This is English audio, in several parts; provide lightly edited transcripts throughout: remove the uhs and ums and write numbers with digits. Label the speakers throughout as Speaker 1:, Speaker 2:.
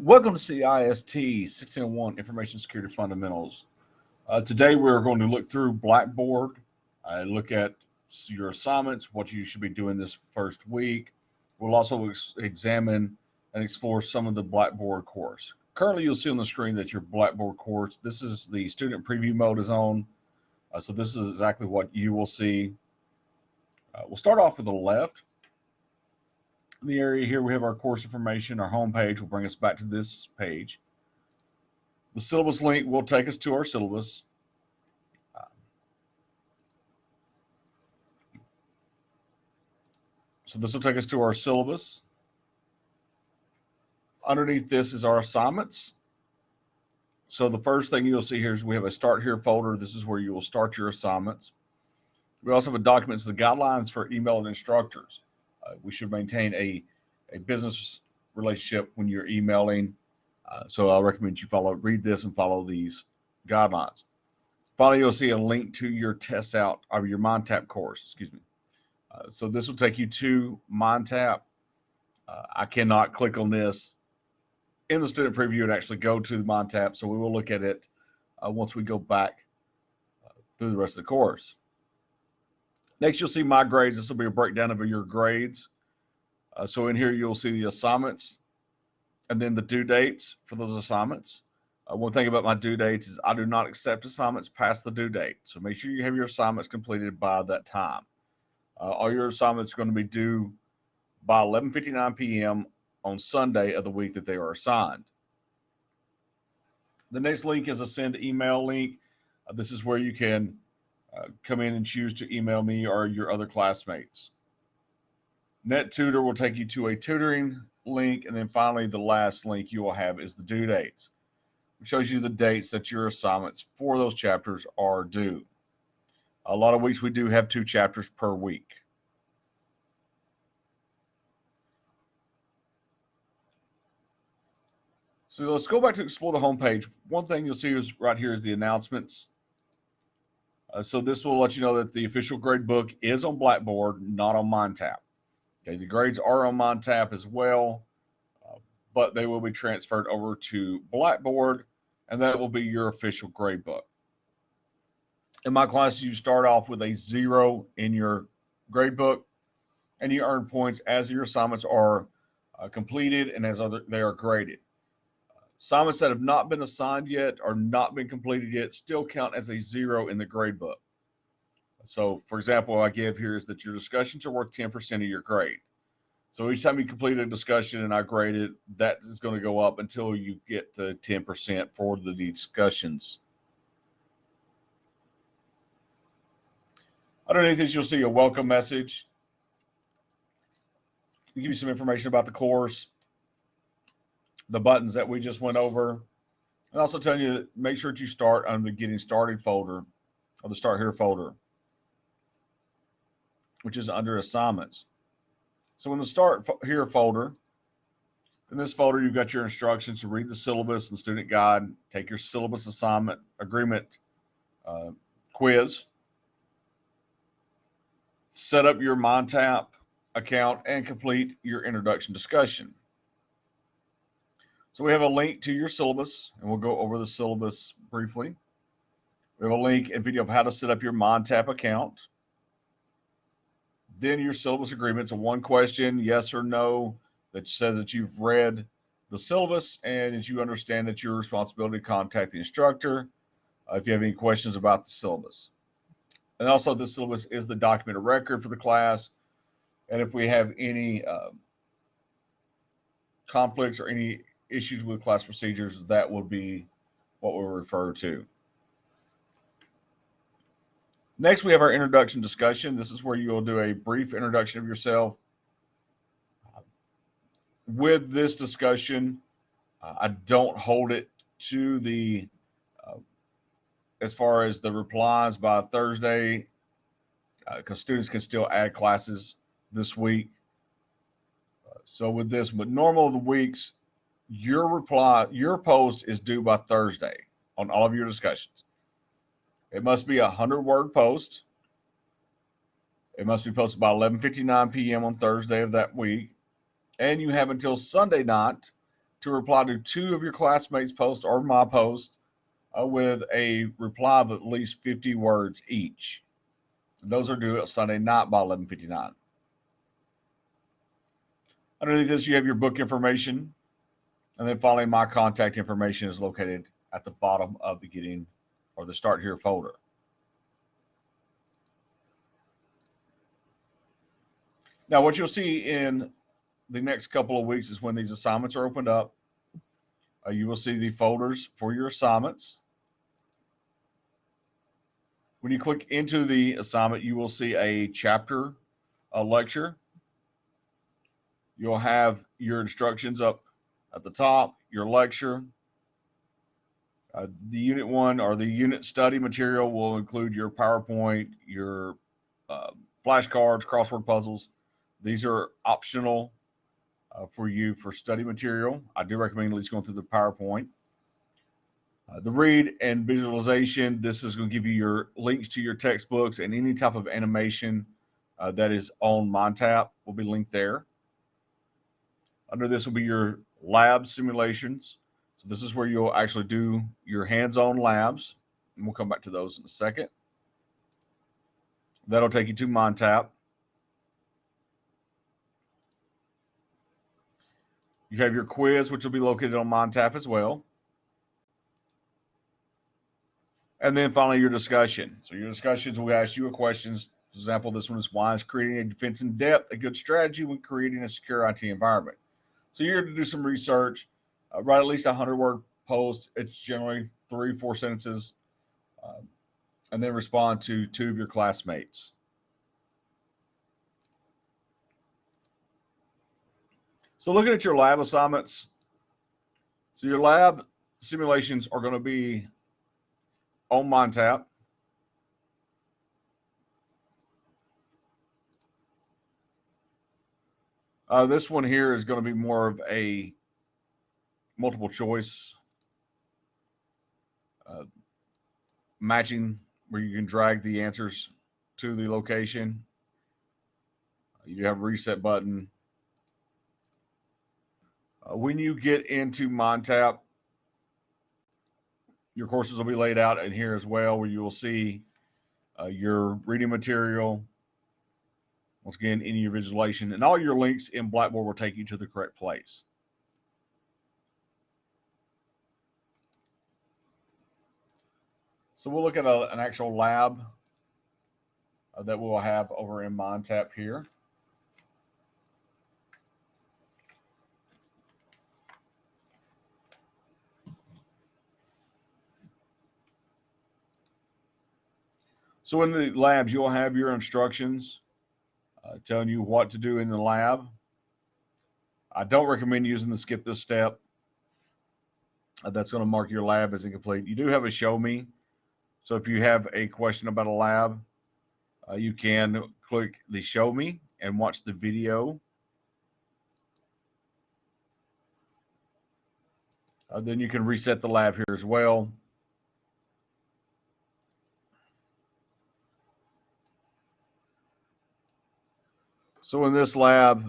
Speaker 1: Welcome to CIST 1601 Information Security Fundamentals. Today we're going to look through Blackboard, look at your assignments, what you should be doing this first week. We'll also examine and explore some of the Blackboard course. Currently you'll see on the screen that your Blackboard course, this is the student preview mode is on. So this is exactly what you will see. We'll start off with the left. In the area here, we have our course information. Our home page will bring us back to this page. The syllabus link will take us to our syllabus. So this will take us to our syllabus. Underneath this is our assignments. So the first thing you'll see here is we have a Start Here folder. This is where you will start your assignments. We also have a documents, the guidelines for email instructors. We should maintain a business relationship when you're emailing. So I recommend you read this and follow these guidelines. Finally, you'll see a link to your test out of your MindTap course, excuse me. So this will take you to MindTap. I cannot click on this in the student preview and actually go to the MindTap. So we will look at it once we go back through the rest of the course. Next, you'll see My Grades. This will be a breakdown of your grades. So in here, you'll see the assignments and then the due dates for those assignments. One thing about my due dates is I do not accept assignments past the due date. So make sure you have your assignments completed by that time. All your assignments are going to be due by 11:59 p.m. on Sunday of the week that they are assigned. The next link is a send email link. This is where you can come in and choose to email me or your other classmates. NetTutor will take you to a tutoring link, and then finally the last link you will have is the due dates, which shows you the dates that your assignments for those chapters are due. A lot of weeks we do have 2 chapters per week. So let's go back to explore the home page. One thing you'll see is right here is the announcements. So this will let you know that the official grade book is on Blackboard, not on MindTap. Okay, the grades are on MindTap as well, but they will be transferred over to Blackboard, and that will be your official grade book. In my class, you start off with a 0 in your grade book, and you earn points as your assignments are completed and as they are graded. Assignments that have not been assigned yet or not been completed yet still count as a 0 in the grade book. So, for example, what I give here is that your discussions are worth 10% of your grade. So each time you complete a discussion and I grade it, that is going to go up until you get to 10% for the discussions. Underneath this, you'll see a welcome message. It'll give you some information about the course, the buttons that we just went over, and also telling you that make sure that you start on the Getting Started folder or the Start Here folder, which is under Assignments. So in the Start Here folder, in this folder, you've got your instructions to read the syllabus and student guide, take your syllabus assignment agreement quiz, set up your MindTap account, and complete your introduction discussion. So we have a link to your syllabus, and we'll go over the syllabus briefly. We have a link and video of how to set up your MindTap account. Then your syllabus agreement. It's a 1 question, yes or no, that says that you've read the syllabus and that you understand that your responsibility to contact the instructor if you have any questions about the syllabus. And also the syllabus is the document of record for the class. And if we have any conflicts or any issues with class procedures, that will be what we'll refer to. Next, we have our introduction discussion. This is where you will do a brief introduction of yourself. With this discussion, I don't hold it to the, as far as the replies by Thursday, because students can still add classes this week. So with this, but normal of the weeks, your post is due by Thursday on all of your discussions. It must be a 100-word post. It must be posted by 11:59 p.m. on Thursday of that week. And you have until Sunday night to reply to 2 of your classmates' posts or my post with a reply of at least 50 words each. Those are due Sunday night by 11:59. Underneath this, you have your book information, and then finally, my contact information is located at the bottom of the Getting or the Start Here folder. Now, what you'll see in the next couple of weeks is when these assignments are opened up, you will see the folders for your assignments. When you click into the assignment, you will see a chapter, a lecture. You'll have your instructions up at the top, your lecture. The unit 1 or the unit study material will include your PowerPoint, your flashcards, crossword puzzles. These are optional for you for study material. I do recommend at least going through the PowerPoint. The read and visualization, this is going to give you your links to your textbooks, and any type of animation that is on MindTap will be linked there. Under this will be your lab simulations. So this is where you'll actually do your hands-on labs, and we'll come back to those in a second. That'll take you to MindTap. You have your quiz, which will be located on MindTap as well. And then finally, your discussion. So your discussions will ask you questions. For example, this one is, why is creating a defense in depth a good strategy when creating a secure IT environment? So you're going to do some research, write at least a 100-word post. It's generally 3-4 sentences, and then respond to 2 of your classmates. So looking at your lab assignments, so your lab simulations are going to be on MindTap. This one here is going to be more of a multiple choice matching, where you can drag the answers to the location. You have a reset button. When you get into MindTap, your courses will be laid out in here as well, where you will see your reading material. Once again, any your visualization, and all your links in Blackboard will take you to the correct place. So we'll look at an actual lab that we'll have over in MindTap here. So in the labs, you'll have your instructions telling you what to do in the lab. I don't recommend using the skip this step. That's going to mark your lab as incomplete. You do have a show me. So if you have a question about a lab, you can click the show me and watch the video. Then you can reset the lab here as well. So in this lab,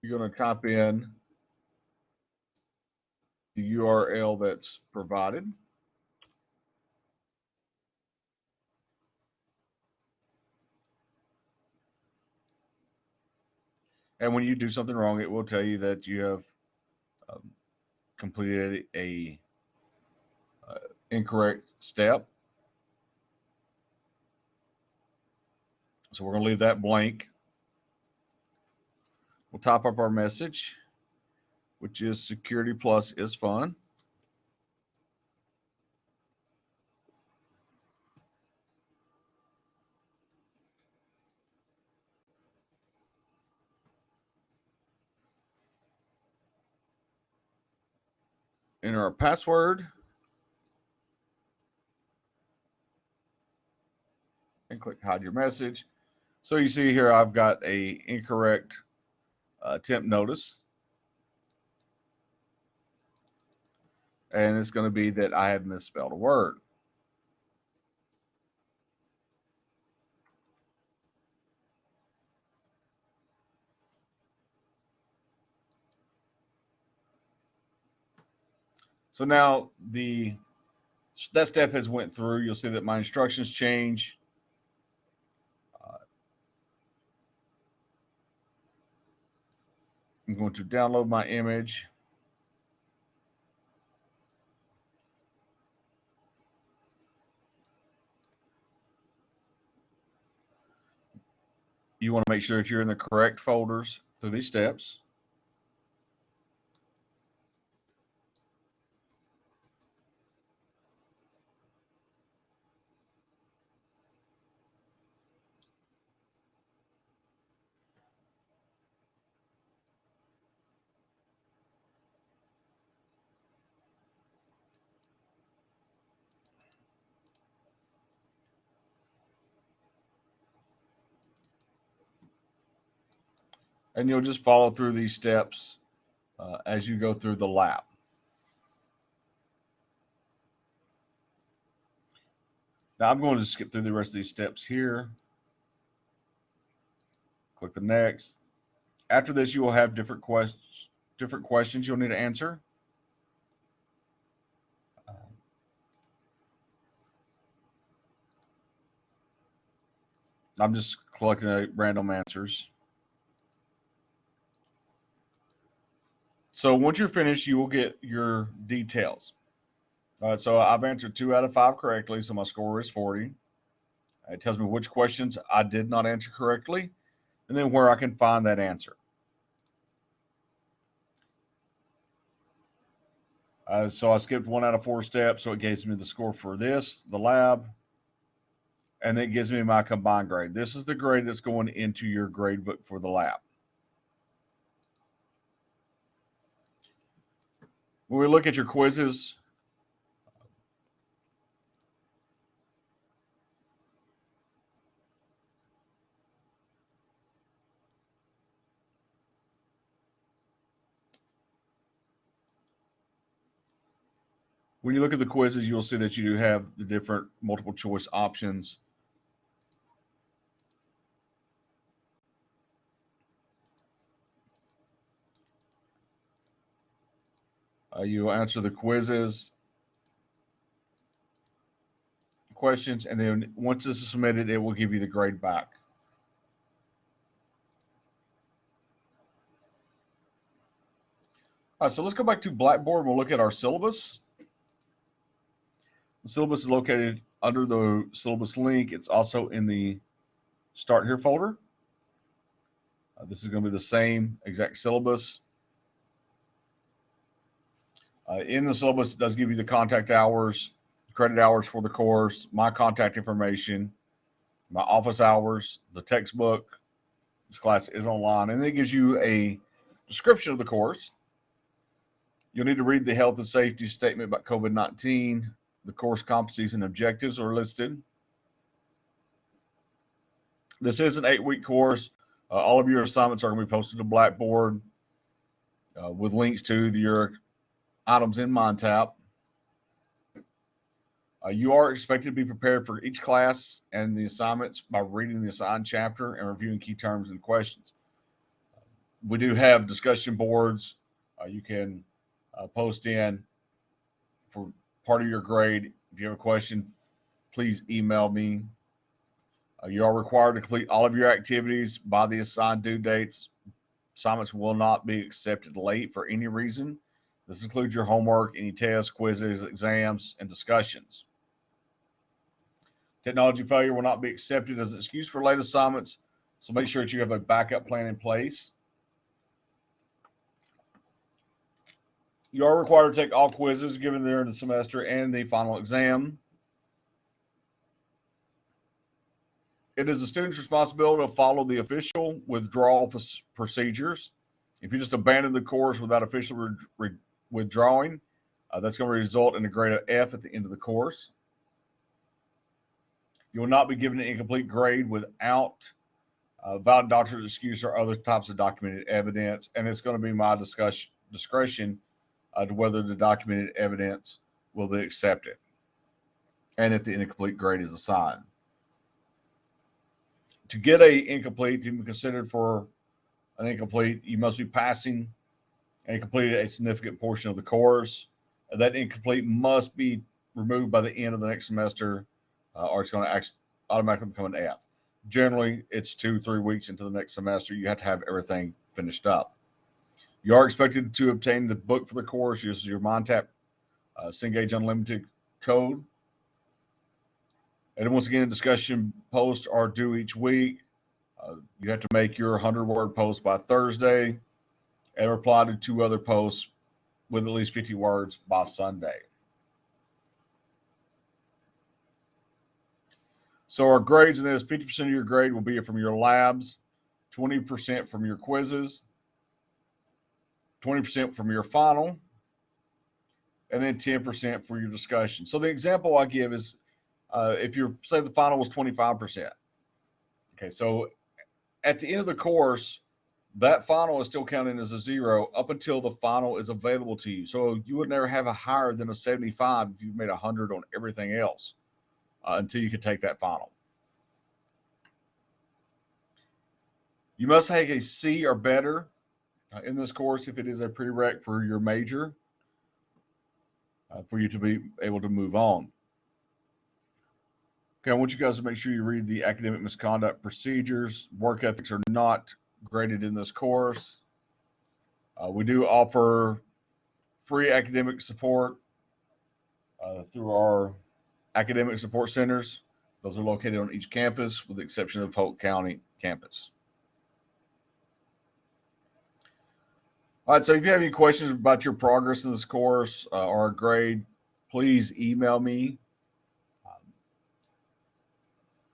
Speaker 1: you're going to type in the URL that's provided. And when you do something wrong, it will tell you that you have completed a incorrect step. So we're going to leave that blank. We'll type up our message, which is Security Plus is fun. Enter our password and click hide your message. So you see here I've got a incorrect temp notice, and it's going to be that I have misspelled a word. So now that step has went through. You'll see that my instructions change. I'm going to download my image. You want to make sure that you're in the correct folders through these steps. And you'll just follow through these steps as you go through the lab. Now I'm going to skip through the rest of these steps here. Click the next. After this, you will have different questions you'll need to answer. I'm just collecting random answers. So once you're finished, you will get your details. So I've answered 2 out of 5 correctly, so my score is 40. It tells me which questions I did not answer correctly, and then where I can find that answer. So I skipped 1 out of 4 steps, so it gives me the score for this, the lab, and it gives me my combined grade. This is the grade that's going into your grade book for the lab. When we look at your quizzes, when you look at the quizzes, you'll see that you do have the different multiple choice options. You answer the quizzes, questions, and then once this is submitted, it will give you the grade back. All right, so let's go back to Blackboard. We'll look at our syllabus. The syllabus is located under the syllabus link. It's also in the Start Here folder. This is going to be the same exact syllabus. In the syllabus, it does give you the contact hours, credit hours for the course, my contact information, my office hours, the textbook. This class is online, and it gives you a description of the course. You'll need to read the health and safety statement about COVID-19. The course competencies and objectives are listed. This is an 8-week course. All of your assignments are going to be posted to Blackboard with links to your items in Mind tab. You are expected to be prepared for each class and the assignments by reading the assigned chapter and reviewing key terms and questions. We do have discussion boards. You can post in for part of your grade. If you have a question, please email me. You are required to complete all of your activities by the assigned due dates. Assignments will not be accepted late for any reason. This includes your homework, any tests, quizzes, exams, and discussions. Technology failure will not be accepted as an excuse for late assignments, so make sure that you have a backup plan in place. You are required to take all quizzes given during the semester and the final exam. It is the student's responsibility to follow the official withdrawal procedures. If you just abandon the course without official withdrawing, that's going to result in a grade of F at the end of the course. You will not be given an incomplete grade without valid doctor's excuse or other types of documented evidence, and it's going to be my discretion to whether the documented evidence will be accepted and if the incomplete grade is assigned. To get an incomplete, to be considered for an incomplete, you must be passing and completed a significant portion of the course. That incomplete must be removed by the end of the next semester, or it's going to automatically become an F. Generally, it's 2-3 weeks into the next semester. You have to have everything finished up. You are expected to obtain the book for the course. This is your MonTap Cengage Unlimited code. And then once again, discussion posts are due each week. You have to make your 100-word post by Thursday and reply to 2 other posts with at least 50 words by Sunday. So our grades in this, 50% of your grade will be from your labs, 20% from your quizzes, 20% from your final, and then 10% for your discussion. So the example I give is if you say the final was 25%. Okay, so at the end of the course, that final is still counting as a 0 up until the final is available to you. So you would never have a higher than a 75 if you've made 100 on everything else until you can take that final. You must have a C or better in this course if it is a prereq for your major for you to be able to move on. Okay, I want you guys to make sure you read the academic misconduct procedures. Work ethics are not graded in this course. We do offer free academic support through our academic support centers. Those are located on each campus with the exception of the Polk County campus. All right, so if you have any questions about your progress in this course or a grade, please email me.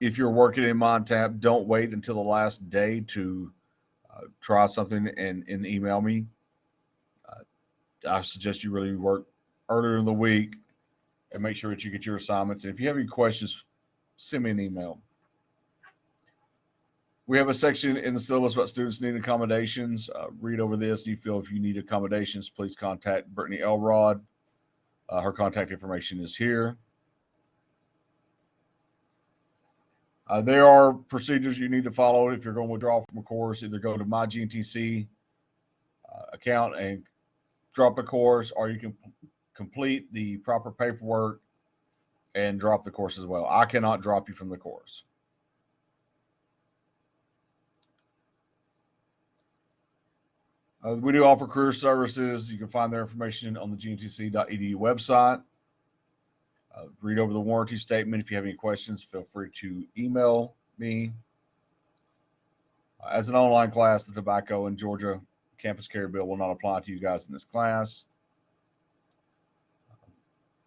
Speaker 1: If you're working in MonTap, don't wait until the last day to try something and email me. I suggest you really work earlier in the week and make sure that you get your assignments. And if you have any questions, send me an email. We have a section in the syllabus about students needing accommodations. Read over this. You feel if you need accommodations, please contact Brittany Elrod. Her contact information is here. There are procedures you need to follow if you're going to withdraw from a course. Either go to my GNTC account and drop the course, or you can complete the proper paperwork and drop the course as well. I cannot drop you from the course. We do offer career services. You can find their information on the gntc.edu website. Read over the warranty statement. If you have any questions, feel free to email me. As an online class, the tobacco and Georgia campus carry bill will not apply to you guys in this class.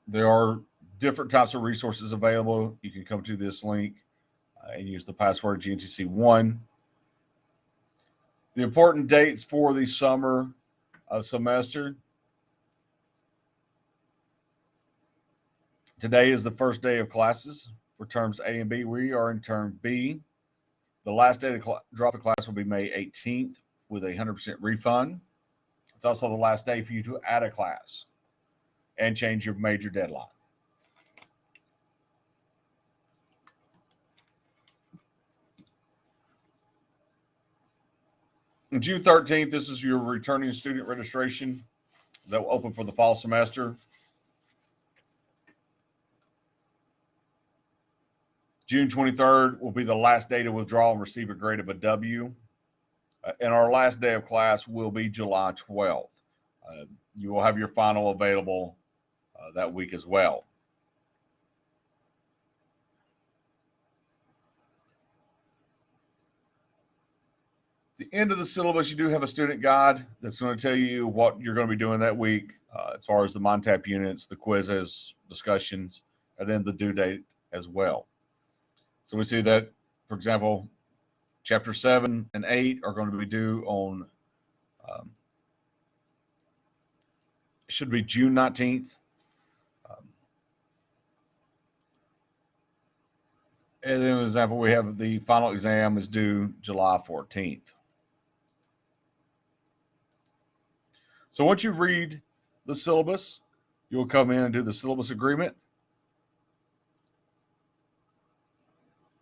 Speaker 1: There are different types of resources available. You can come to this link and use the password GNTC1. The important dates for the summer semester. Today is the first day of classes for terms A and B. We are in term B. The last day to drop the class will be May 18th with a 100% refund. It's also the last day for you to add a class and change your major deadline. On June 13th, this is your returning student registration that will open for the fall semester. June 23rd will be the last day to withdraw and receive a grade of a W. And our last day of class will be July 12th. You will have your final available that week as well. The end of the syllabus, you do have a student guide that's going to tell you what you're going to be doing that week as far as the MonTap units, the quizzes, discussions, and then the due date as well. So we see that, for example, Chapter 7 and 8 are going to be due on, should be June 19th. And then, for example, we have the final exam is due July 14th. So once you read the syllabus, you'll come in and do the syllabus agreement,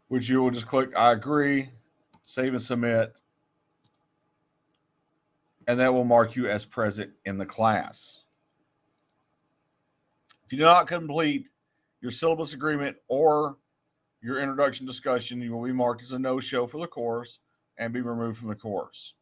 Speaker 1: which you will just click I agree, save and submit, and that will mark you as present in the class. If you do not complete your syllabus agreement or your introduction discussion, you will be marked as a no-show for the course and be removed from the course.